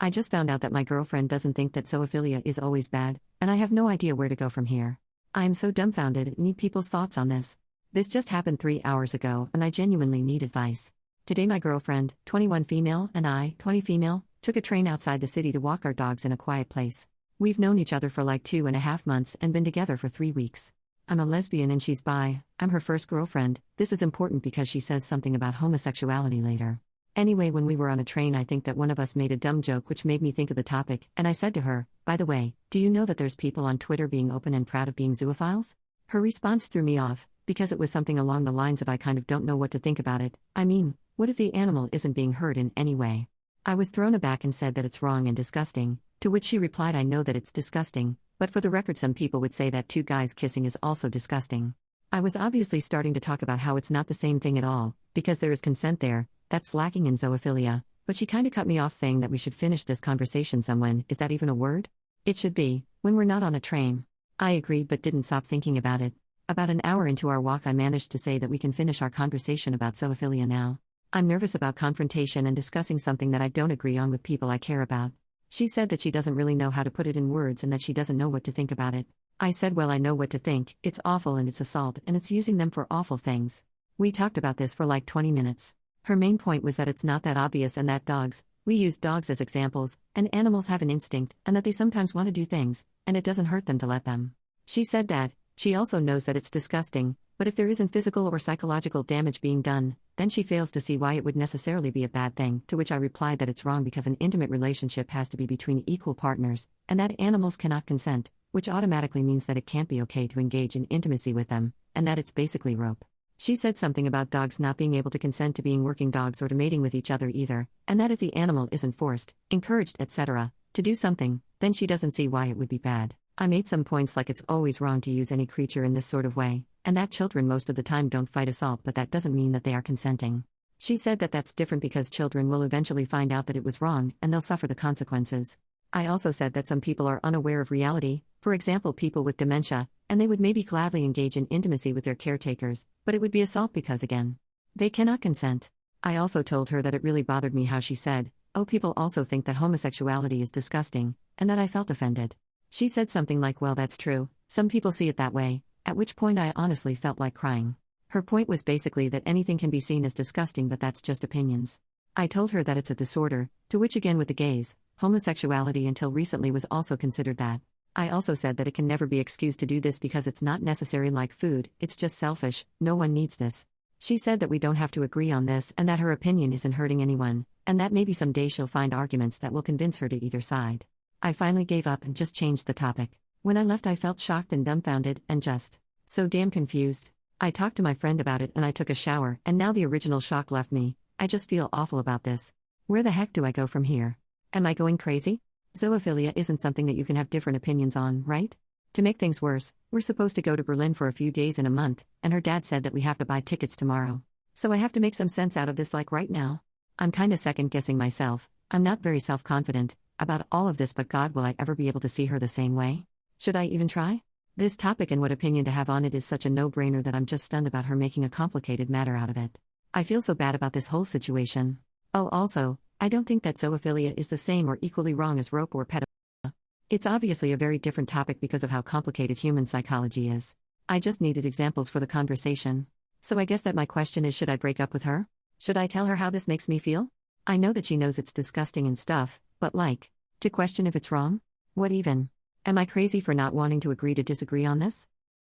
I just found out that my girlfriend doesn't think that zoophilia is always bad, and I have no idea where to go from here. I am so dumbfounded and need people's thoughts on this. This just happened 3 hours ago, and I genuinely need advice. Today my girlfriend, 21 female, and I, 20 female, took a train outside the city to walk our dogs in a quiet place. We've known each other for like 2.5 months and been together for 3 weeks. I'm a lesbian and she's bi. I'm her first girlfriend. This is important because she says something about homosexuality later. Anyway, when we were on a train, I think that one of us made a dumb joke which made me think of the topic, and I said to her, "By the way, do you know that there's people on Twitter being open and proud of being zoophiles?" Her response threw me off, because it was something along the lines of "I kind of don't know what to think about it. I mean, what if the animal isn't being hurt in any way?" I was thrown aback and said that it's wrong and disgusting, to which she replied, "I know that it's disgusting, but for the record some people would say that 2 guys kissing is also disgusting." I was obviously starting to talk about how it's not the same thing at all, because there is consent there, that's lacking in zoophilia, but she kinda cut me off saying that we should finish this conversation someone, is that even a word? It should be, when we're not on a train. I agreed but didn't stop thinking about it. About an hour into our walk I managed to say that we can finish our conversation about zoophilia now. I'm nervous about confrontation and discussing something that I don't agree on with people I care about. She said that she doesn't really know how to put it in words and that she doesn't know what to think about it. I said, well, I know what to think, it's awful and it's assault and it's using them for awful things. We talked about this for like 20 minutes. Her main point was that it's not that obvious and that we use dogs as examples, and animals have an instinct, and that they sometimes want to do things, and it doesn't hurt them to let them. She said that, she also knows that it's disgusting, but if there isn't physical or psychological damage being done, then she fails to see why it would necessarily be a bad thing, to which I replied that it's wrong because an intimate relationship has to be between equal partners, and that animals cannot consent, which automatically means that it can't be okay to engage in intimacy with them, and that it's basically rope. She said something about dogs not being able to consent to being working dogs or to mating with each other either, and that if the animal isn't forced, encouraged, etc., to do something, then she doesn't see why it would be bad. I made some points like it's always wrong to use any creature in this sort of way, and that children most of the time don't fight assault, but that doesn't mean that they are consenting. She said that that's different because children will eventually find out that it was wrong and they'll suffer the consequences. I also said that some people are unaware of reality, for example people with dementia, and they would maybe gladly engage in intimacy with their caretakers, but it would be assault because again, they cannot consent. I also told her that it really bothered me how she said, "Oh, people also think that homosexuality is disgusting," and that I felt offended. She said something like, "Well, that's true, some people see it that way," at which point I honestly felt like crying. Her point was basically that anything can be seen as disgusting, but that's just opinions. I told her that it's a disorder, to which again with the gays, homosexuality until recently was also considered that. I also said that it can never be excused to do this because it's not necessary like food, it's just selfish, no one needs this. She said that we don't have to agree on this and that her opinion isn't hurting anyone, and that maybe someday she'll find arguments that will convince her to either side. I finally gave up and just changed the topic. When I left I felt shocked and dumbfounded and just so damn confused. I talked to my friend about it and I took a shower, and now the original shock left me. I just feel awful about this. Where the heck do I go from here? Am I going crazy? Zoophilia isn't something that you can have different opinions on, right? To make things worse, we're supposed to go to Berlin for a few days in a month, and her dad said that we have to buy tickets tomorrow. So I have to make some sense out of this like right now. I'm kinda second-guessing myself. I'm not very self-confident about all of this, but God, will I ever be able to see her the same way? Should I even try? This topic and what opinion to have on it is such a no-brainer that I'm just stunned about her making a complicated matter out of it. I feel so bad about this whole situation. Oh, also, I don't think that zoophilia is the same or equally wrong as rope or pedophilia. It's obviously a very different topic because of how complicated human psychology is. I just needed examples for the conversation. So I guess that my question is, should I break up with her? Should I tell her how this makes me feel? I know that she knows it's disgusting and stuff, but like, to question if it's wrong? What even? Am I crazy for not wanting to agree to disagree on this?